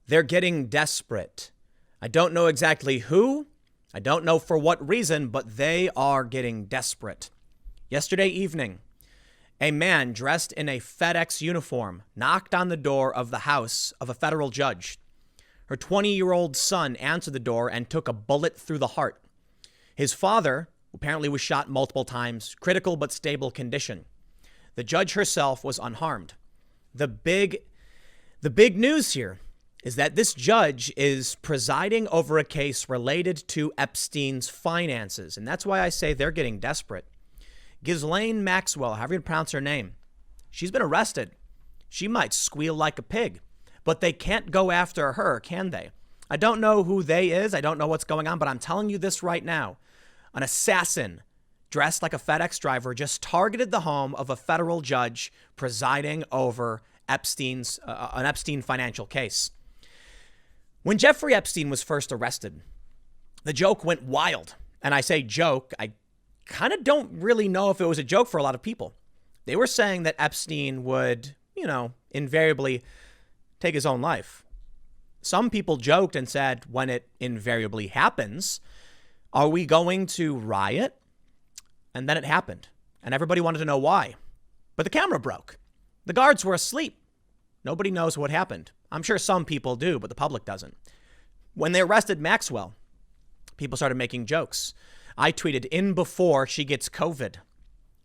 They're getting desperate. I don't know exactly who. I don't know for what reason, but they are getting desperate. Yesterday evening, a man dressed in a Fedex uniform knocked on the door of the house of a federal judge. Her 20-year-old son answered the door and took a bullet through the heart. His father apparently was shot multiple times, critical but stable condition. The judge herself was unharmed. The big news here is that this judge is presiding over a case related to Epstein's finances. And that's why I say they're getting desperate. Ghislaine Maxwell, however you pronounce her name, she's been arrested. She might squeal like a pig, but they can't go after her, can they? I don't know who they is. I don't know what's going on, but I'm telling you this right now. An assassin dressed like a FedEx driver just targeted the home of a federal judge presiding over an Epstein financial case. When Jeffrey Epstein was first arrested, the joke went wild. And I say joke, I kind of don't really know if it was a joke for a lot of people. They were saying that Epstein would, invariably take his own life. Some people joked and said, when it invariably happens, are we going to riot? And then it happened. And everybody wanted to know why. But the camera broke. The guards were asleep. Nobody knows what happened. I'm sure some people do, but the public doesn't. When they arrested Maxwell, people started making jokes. I tweeted, in before she gets COVID.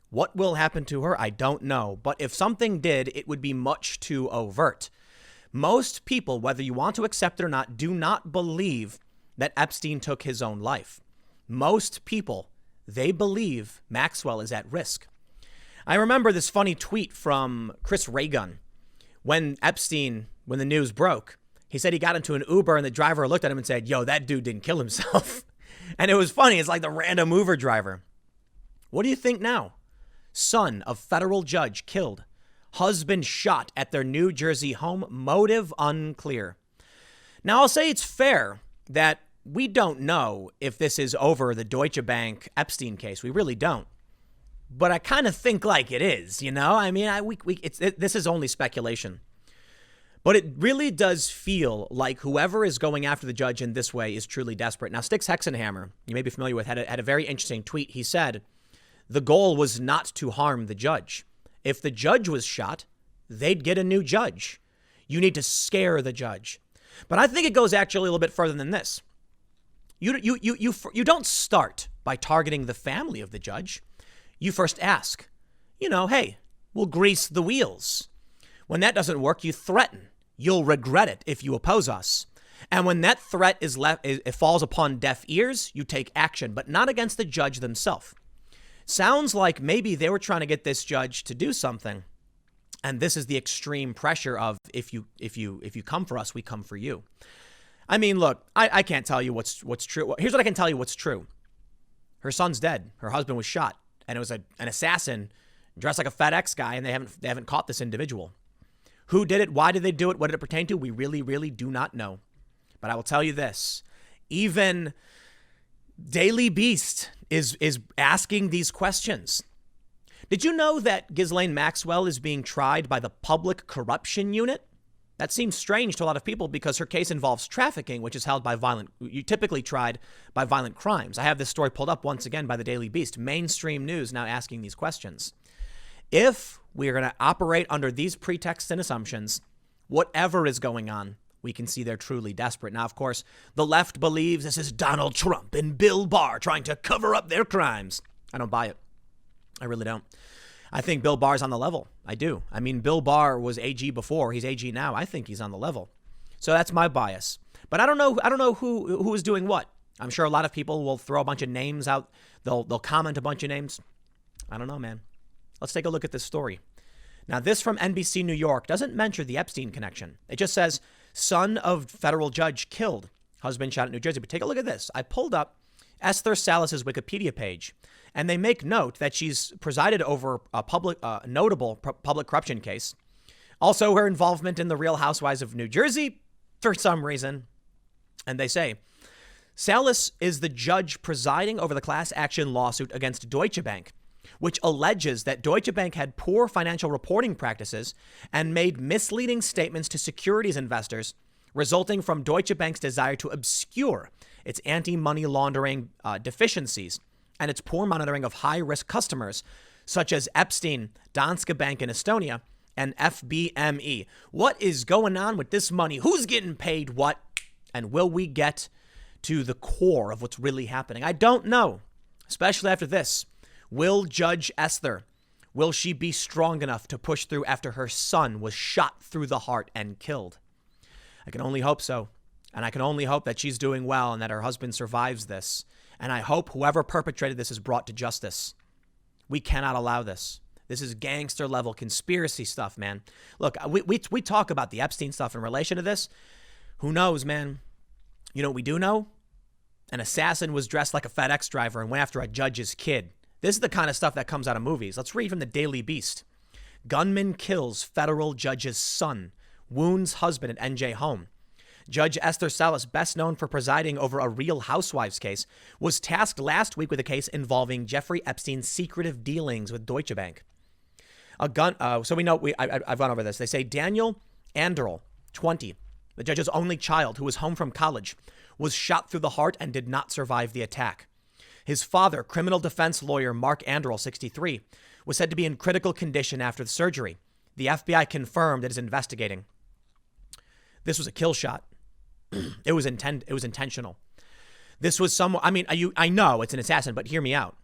What will happen to her? I don't know. But if something did, it would be much too overt. Most people, whether you want to accept it or not, do not believe that Epstein took his own life. Most people, they believe Maxwell is at risk. I remember this funny tweet from Chris Reagan. When the news broke, he said he got into an Uber and the driver looked at him and said, yo, that dude didn't kill himself. And it was funny. It's like the random Uber driver. What do you think now? Son of federal judge killed. Husband shot at their New Jersey home. Motive unclear. Now, I'll say it's fair that we don't know if this is over the Deutsche Bank Epstein case. We really don't. But I kind of think like it is, I mean, this is only speculation. But it really does feel like whoever is going after the judge in this way is truly desperate. Now, Styx Hexenhammer, you may be familiar with, had a very interesting tweet. He said the goal was not to harm the judge. If the judge was shot, they'd get a new judge. You need to scare the judge. But I think it goes actually a little bit further than this. You don't start by targeting the family of the judge. You first ask, hey, we'll grease the wheels. When that doesn't work, you threaten. You'll regret it if you oppose us. And when that threat it falls upon deaf ears, you take action, but not against the judge themselves. Sounds like maybe they were trying to get this judge to do something. And this is the extreme pressure of if you come for us, we come for you. I mean, look, I can't tell you what's true. Here's what I can tell you what's true. Her son's dead. Her husband was shot. And it was an assassin dressed like a FedEx guy, and they haven't caught this individual. Who did it? Why did they do it? What did it pertain to? We really, really do not know. But I will tell you this. Even Daily Beast is asking these questions. Did you know that Ghislaine Maxwell is being tried by the Public Corruption Unit? That seems strange to a lot of people because her case involves trafficking, which is held by you typically tried by violent crimes. I have this story pulled up once again by the Daily Beast. Mainstream news now asking these questions. If we are going to operate under these pretexts and assumptions, whatever is going on, we can see they're truly desperate. Now, of course, the left believes this is Donald Trump and Bill Barr trying to cover up their crimes. I don't buy it. I really don't. I think Bill Barr's on the level. I do. I mean, Bill Barr was AG before. He's AG now. I think he's on the level. So that's my bias. But I don't know who is doing what. I'm sure a lot of people will throw a bunch of names out. They'll comment a bunch of names. I don't know, man. Let's take a look at this story. Now, this from NBC New York doesn't mention the Epstein connection. It just says, son of federal judge killed, husband shot at New Jersey. But take a look at this. I pulled up Esther Salas's Wikipedia page, and they make note that she's presided over a notable public corruption case. Also, her involvement in the Real Housewives of New Jersey, for some reason. And they say, Salas is the judge presiding over the class action lawsuit against Deutsche Bank, which alleges that Deutsche Bank had poor financial reporting practices and made misleading statements to securities investors resulting from Deutsche Bank's desire to obscure its anti-money laundering deficiencies and its poor monitoring of high-risk customers such as Epstein, Danske Bank in Estonia, and FBME. What is going on with this money? Who's getting paid what? And will we get to the core of what's really happening? I don't know, especially after this. Will Judge Esther, will she be strong enough to push through after her son was shot through the heart and killed? I can only hope so. And I can only hope that she's doing well and that her husband survives this. And I hope whoever perpetrated this is brought to justice. We cannot allow this. This is gangster level conspiracy stuff, man. Look, we talk about the Epstein stuff in relation to this. Who knows, man? You know what we do know? An assassin was dressed like a FedEx driver and went after a judge's kid. This is the kind of stuff that comes out of movies. Let's read from the Daily Beast. Gunman kills federal judge's son, wounds husband at NJ home. Judge Esther Salas, best known for presiding over a Real Housewives case, was tasked last week with a case involving Jeffrey Epstein's secretive dealings with Deutsche Bank. So we know, I've gone over this. They say Daniel Anderl, 20, the judge's only child who was home from college, was shot through the heart and did not survive the attack. His father, criminal defense lawyer Mark Anderl, 63, was said to be in critical condition after the surgery. The FBI confirmed it is investigating. This was a kill shot. It was intentional. This was someone, I know it's an assassin, but hear me out.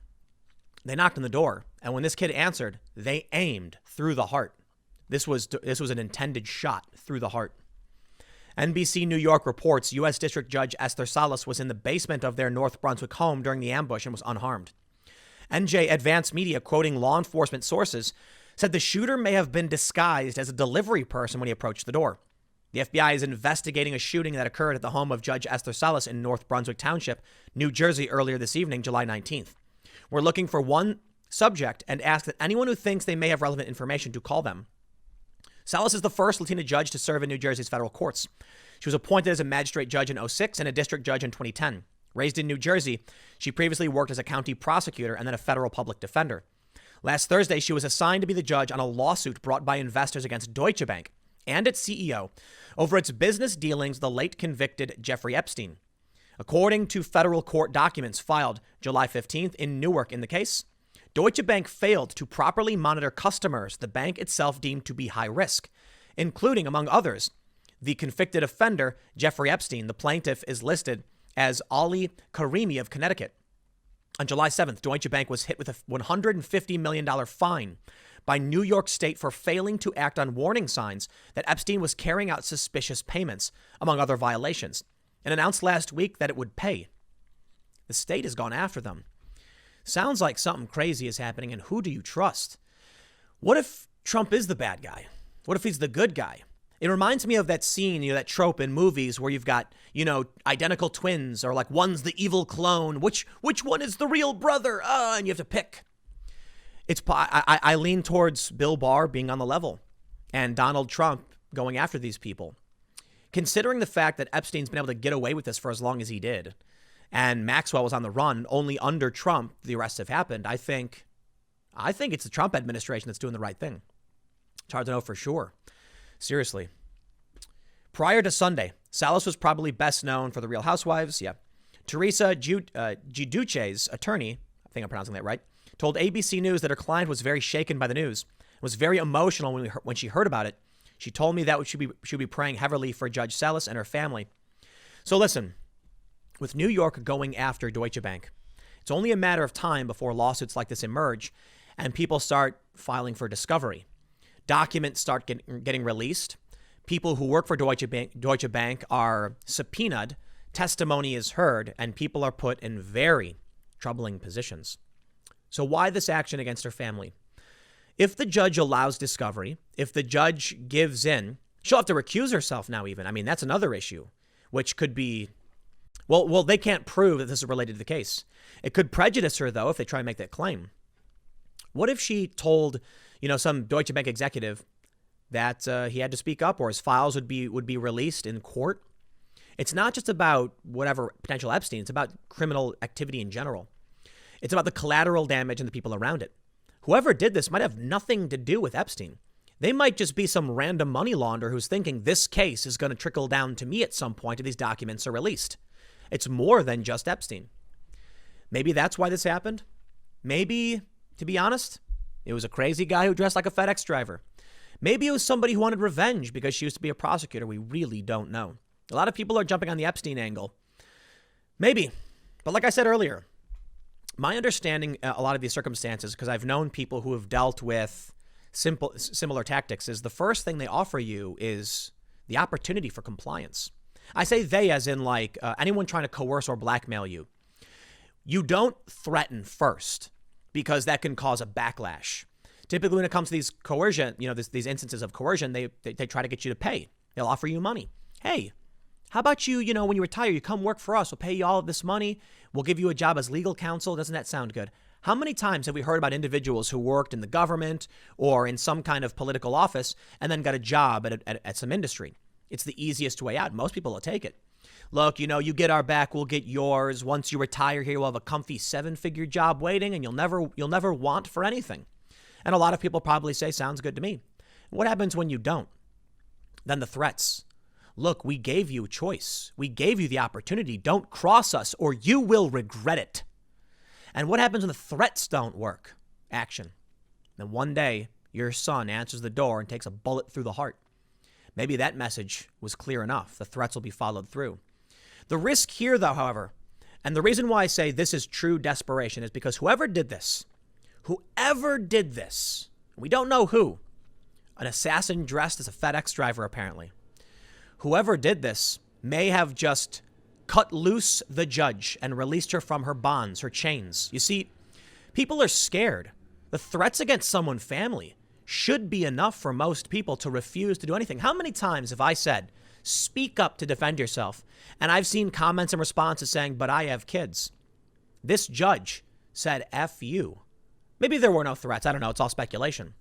They knocked on the door, and when this kid answered, they aimed through the heart. This was an intended shot through the heart. NBC New York reports U.S. District Judge Esther Salas was in the basement of their North Brunswick home during the ambush and was unharmed. NJ Advanced Media, quoting law enforcement sources, said the shooter may have been disguised as a delivery person when he approached the door. The FBI is investigating a shooting that occurred at the home of Judge Esther Salas in North Brunswick Township, New Jersey, earlier this evening, July 19th. We're looking for one subject and ask that anyone who thinks they may have relevant information to call them. Salas is the first Latina judge to serve in New Jersey's federal courts. She was appointed as a magistrate judge in 2006 and a district judge in 2010. Raised in New Jersey, she previously worked as a county prosecutor and then a federal public defender. Last Thursday, she was assigned to be the judge on a lawsuit brought by investors against Deutsche Bank and its CEO over its business dealings with the late convicted Jeffrey Epstein. According to federal court documents filed July 15th in Newark in the case, Deutsche Bank failed to properly monitor customers the bank itself deemed to be high risk, including, among others, the convicted offender, Jeffrey Epstein. The plaintiff is listed as Ali Karimi of Connecticut. On July 7th, Deutsche Bank was hit with a $150 million fine by New York State for failing to act on warning signs that Epstein was carrying out suspicious payments, among other violations, and announced last week that it would pay. The state has gone after them. Sounds like something crazy is happening, and who do you trust? What if Trump is the bad guy? What if he's the good guy? It reminds me of that scene, that trope in movies where you've got, identical twins, or like one's the evil clone. Which one is the real brother? And you have to pick. I lean towards Bill Barr being on the level and Donald Trump going after these people. Considering the fact that Epstein's been able to get away with this for as long as he did, and Maxwell was on the run, only under Trump the arrests have happened, I think it's the Trump administration that's doing the right thing. It's hard to know for sure. Seriously. Prior to Sunday, Salas was probably best known for the Real Housewives. Yeah. Teresa Giudice's attorney, I think I'm pronouncing that right, told ABC News that her client was very shaken by the news, was very emotional when she heard about it. She told me that she would be praying heavily for Judge Salas and her family. So listen, with New York going after Deutsche Bank, it's only a matter of time before lawsuits like this emerge and people start filing for discovery. Documents start getting released. People who work for Deutsche Bank are subpoenaed. Testimony is heard, and people are put in very troubling positions. So why this action against her family? If the judge allows discovery, if the judge gives in, she'll have to recuse herself now even. I mean, that's another issue, which could be, well, they can't prove that this is related to the case. It could prejudice her, though, if they try and make that claim. What if she told, some Deutsche Bank executive that he had to speak up or his files would be released in court? It's not just about whatever potential Epstein. It's about criminal activity in general. It's about the collateral damage and the people around it. Whoever did this might have nothing to do with Epstein. They might just be some random money launderer who's thinking this case is going to trickle down to me at some point if these documents are released. It's more than just Epstein. Maybe that's why this happened. Maybe, to be honest, it was a crazy guy who dressed like a FedEx driver. Maybe it was somebody who wanted revenge because she used to be a prosecutor. We really don't know. A lot of people are jumping on the Epstein angle. Maybe. But like I said earlier, my understanding a lot of these circumstances, because I've known people who have dealt with similar tactics, is the first thing they offer you is the opportunity for compliance. I say they as in like anyone trying to coerce or blackmail you. You don't threaten first because that can cause a backlash. Typically when it comes to these coercion, these instances of coercion, they try to get you to pay. They'll offer you money. Hey, how about you, when you retire, you come work for us. We'll pay you all of this money. We'll give you a job as legal counsel. Doesn't that sound good? How many times have we heard about individuals who worked in the government or in some kind of political office and then got a job at some industry? It's the easiest way out. Most people will take it. Look, you get our back, we'll get yours. Once you retire here, we'll have a comfy 7-figure job waiting and you'll never want for anything. And a lot of people probably say, sounds good to me. What happens when you don't? Then the threats. Look, we gave you a choice. We gave you the opportunity. Don't cross us or you will regret it. And what happens when the threats don't work? Action. Then one day, your son answers the door and takes a bullet through the heart. Maybe that message was clear enough. The threats will be followed through. The risk here, though, however, and the reason why I say this is true desperation is because whoever did this, we don't know who, an assassin dressed as a FedEx driver, apparently. Whoever did this may have just cut loose the judge and released her from her bonds, her chains. You see, people are scared. The threats against someone's family should be enough for most people to refuse to do anything. How many times have I said, speak up to defend yourself? And I've seen comments and responses saying, but I have kids. This judge said, F you. Maybe there were no threats. I don't know. It's all speculation.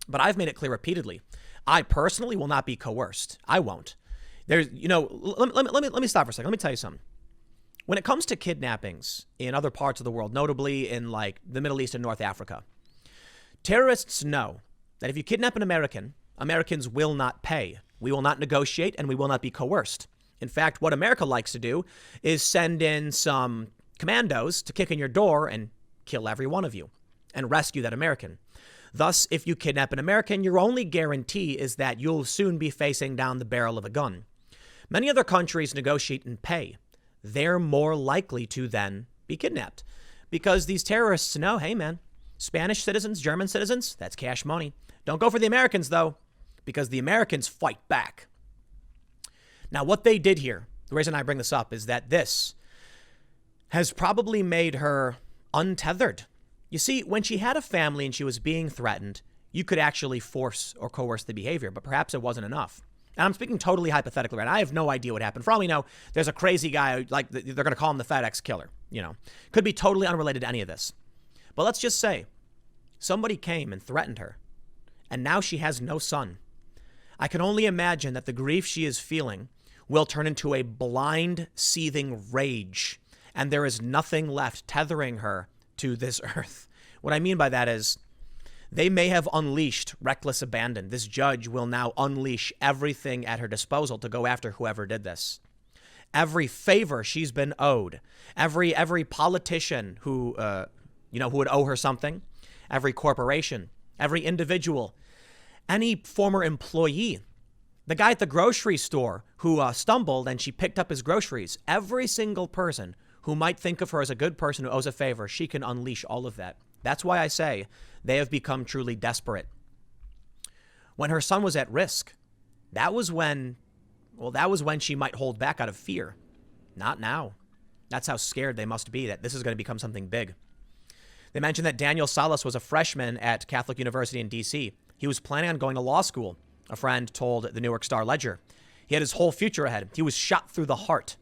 But I've made it clear repeatedly. I personally will not be coerced. I won't. Let me stop for a second. Let me tell you something. When it comes to kidnappings in other parts of the world, notably in like the Middle East and North Africa, terrorists know that if you kidnap an American, Americans will not pay. We will not negotiate and we will not be coerced. In fact, what America likes to do is send in some commandos to kick in your door and kill every one of you and rescue that American. Thus, if you kidnap an American, your only guarantee is that you'll soon be facing down the barrel of a gun. Many other countries negotiate and pay. They're more likely to then be kidnapped because these terrorists know, hey, man, Spanish citizens, German citizens, that's cash money. Don't go for the Americans, though, because the Americans fight back. Now, what they did here, the reason I bring this up is that this has probably made her untethered. You see, when she had a family and she was being threatened, you could actually force or coerce the behavior, but perhaps it wasn't enough. And I'm speaking totally hypothetically, right? I have no idea what happened. For all we know, there's a crazy guy, like they're going to call him the FedEx killer, Could be totally unrelated to any of this. But let's just say somebody came and threatened her, and now she has no son. I can only imagine that the grief she is feeling will turn into a blind, seething rage, and there is nothing left tethering her to this earth. What I mean by that is they may have unleashed reckless abandon. This judge will now unleash everything at her disposal to go after whoever did this. Every favor she's been owed, every politician who would owe her something, every corporation, every individual, any former employee, the guy at the grocery store who stumbled and she picked up his groceries, every single person who might think of her as a good person who owes a favor, she can unleash all of that. That's why I say they have become truly desperate. When her son was at risk, that was when she might hold back out of fear. Not now. That's how scared they must be that this is going to become something big. They mentioned that Daniel Salas was a freshman at Catholic University in D.C. He was planning on going to law school, a friend told the Newark Star-Ledger. He had his whole future ahead. He was shot through the heart.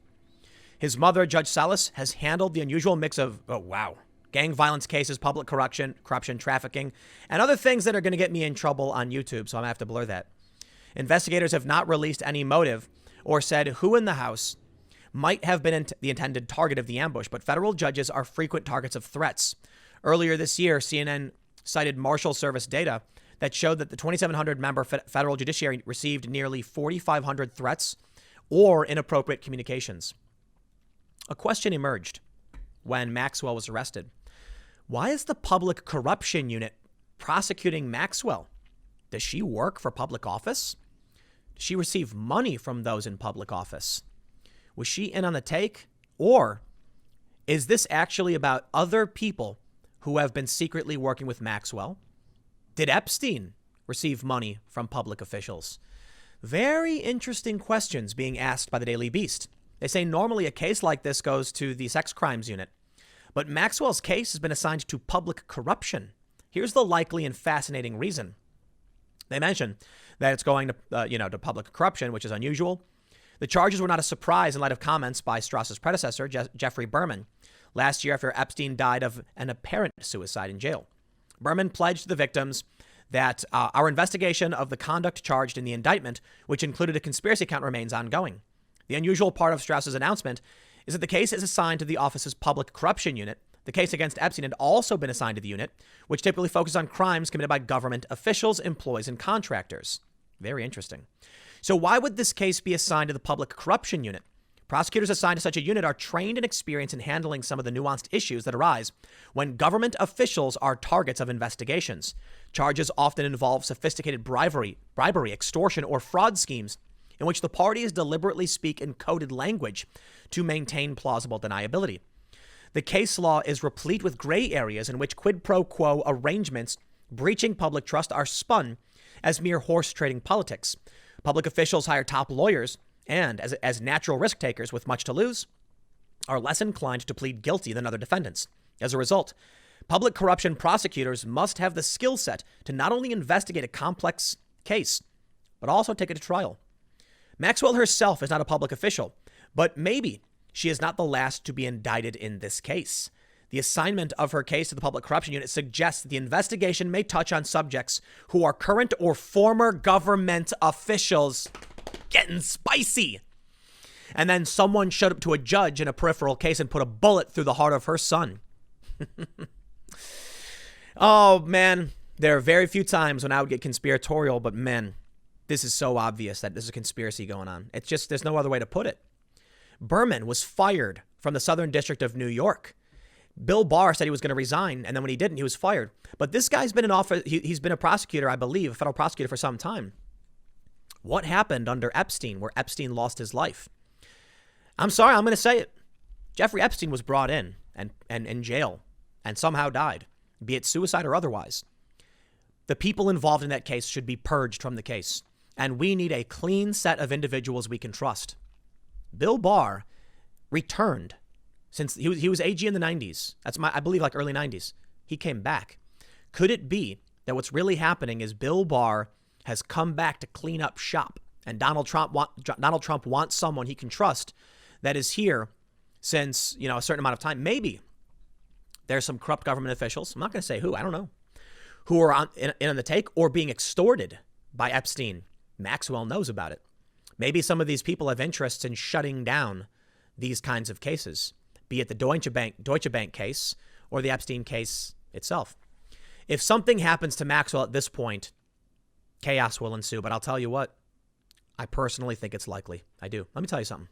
His mother, Judge Salas, has handled the unusual mix of, gang violence cases, public corruption, trafficking, and other things that are going to get me in trouble on YouTube, so I'm going to have to blur that. Investigators have not released any motive or said who in the house might have been the intended target of the ambush, but federal judges are frequent targets of threats. Earlier this year, CNN cited Marshal Service data that showed that the 2,700 member federal judiciary received nearly 4,500 threats or inappropriate communications. A question emerged when Maxwell was arrested. Why is the Public Corruption Unit prosecuting Maxwell? Does she work for public office? Does she receive money from those in public office? Was she in on the take? Or is this actually about other people who have been secretly working with Maxwell? Did Epstein receive money from public officials? Very interesting questions being asked by the Daily Beast. They say normally a case like this goes to the sex crimes unit, but Maxwell's case has been assigned to public corruption. Here's the likely and fascinating reason. They mention that it's going to public corruption, which is unusual. The charges were not a surprise in light of comments by Strauss's predecessor, Jeffrey Berman, last year after Epstein died of an apparent suicide in jail. Berman pledged the victims that our investigation of the conduct charged in the indictment, which included a conspiracy count, remains ongoing. The unusual part of Strauss's announcement is that the case is assigned to the office's public corruption unit. The case against Epstein had also been assigned to the unit, which typically focuses on crimes committed by government officials, employees, and contractors. Very interesting. So why would this case be assigned to the public corruption unit? Prosecutors assigned to such a unit are trained and experienced in handling some of the nuanced issues that arise when government officials are targets of investigations. Charges often involve sophisticated bribery, extortion, or fraud schemes in which the parties deliberately speak in coded language to maintain plausible deniability. The case law is replete with gray areas in which quid pro quo arrangements breaching public trust are spun as mere horse trading politics. Public officials hire top lawyers and, as natural risk takers with much to lose, are less inclined to plead guilty than other defendants. As a result, public corruption prosecutors must have the skill set to not only investigate a complex case, but also take it to trial. Maxwell herself is not a public official, but maybe she is not the last to be indicted in this case. The assignment of her case to the Public Corruption Unit suggests that the investigation may touch on subjects who are current or former government officials. Getting spicy. And then someone showed up to a judge in a peripheral case and put a bullet through the heart of her son. Oh, man. There are very few times when I would get conspiratorial, but man, this is so obvious that this is a conspiracy going on. It's just, there's no other way to put it. Berman was fired from the Southern District of New York. Bill Barr said he was going to resign, and then when he didn't, he was fired. But this guy's been in office. He's been a prosecutor, I believe, a federal prosecutor for some time. What happened under Epstein, where Epstein lost his life? I'm sorry, I'm going to say it. Jeffrey Epstein was brought in and in jail and somehow died, be it suicide or otherwise. The people involved in that case should be purged from the case. And we need a clean set of individuals we can trust. Bill Barr returned since he was AG in the 90s. I believe like early 90s. He came back. Could it be that what's really happening is Bill Barr has come back to clean up shop, and Donald Trump wants someone he can trust that is here since, a certain amount of time. Maybe there's some corrupt government officials. I'm not going to say who. I don't know. Who are in on the take or being extorted by Epstein. Maxwell knows about it. Maybe some of these people have interests in shutting down these kinds of cases, be it the Deutsche Bank case or the Epstein case itself. If something happens to Maxwell at this point, chaos will ensue. But I'll tell you what, I personally think it's likely. I do. Let me tell you something.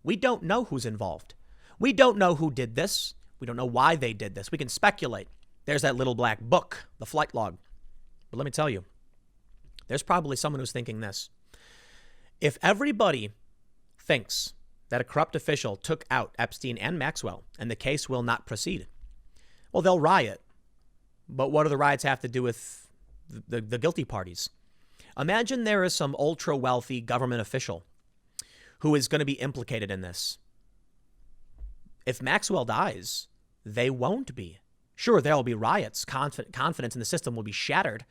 We don't know who's involved. We don't know who did this. We don't know why they did this. We can speculate. There's that little black book, the flight log. But let me tell you, there's probably someone who's thinking this. If everybody thinks that a corrupt official took out Epstein and Maxwell and the case will not proceed, well, they'll riot. But what do the riots have to do with the guilty parties? Imagine there is some ultra wealthy government official who is going to be implicated in this. If Maxwell dies, they won't be. Sure, there will be riots. Confidence in the system will be shattered,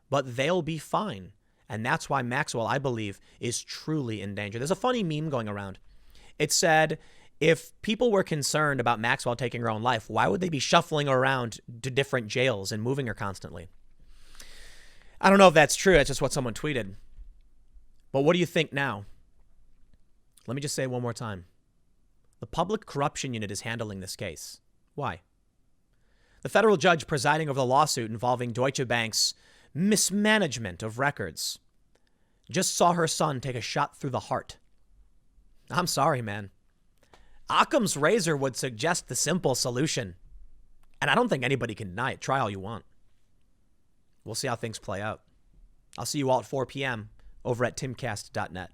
but they'll be fine. And that's why Maxwell, I believe, is truly in danger. There's a funny meme going around. It said, if people were concerned about Maxwell taking her own life, why would they be shuffling her around to different jails and moving her constantly? I don't know if that's true. That's just what someone tweeted. But what do you think now? Let me just say it one more time. The Public Corruption Unit is handling this case. Why? The federal judge presiding over the lawsuit involving Deutsche Bank's mismanagement of records. Just saw her son take a shot through the heart. I'm sorry, man. Occam's razor would suggest the simple solution. And I don't think anybody can deny it. Try all you want. We'll see how things play out. I'll see you all at 4 p.m. over at timcast.net.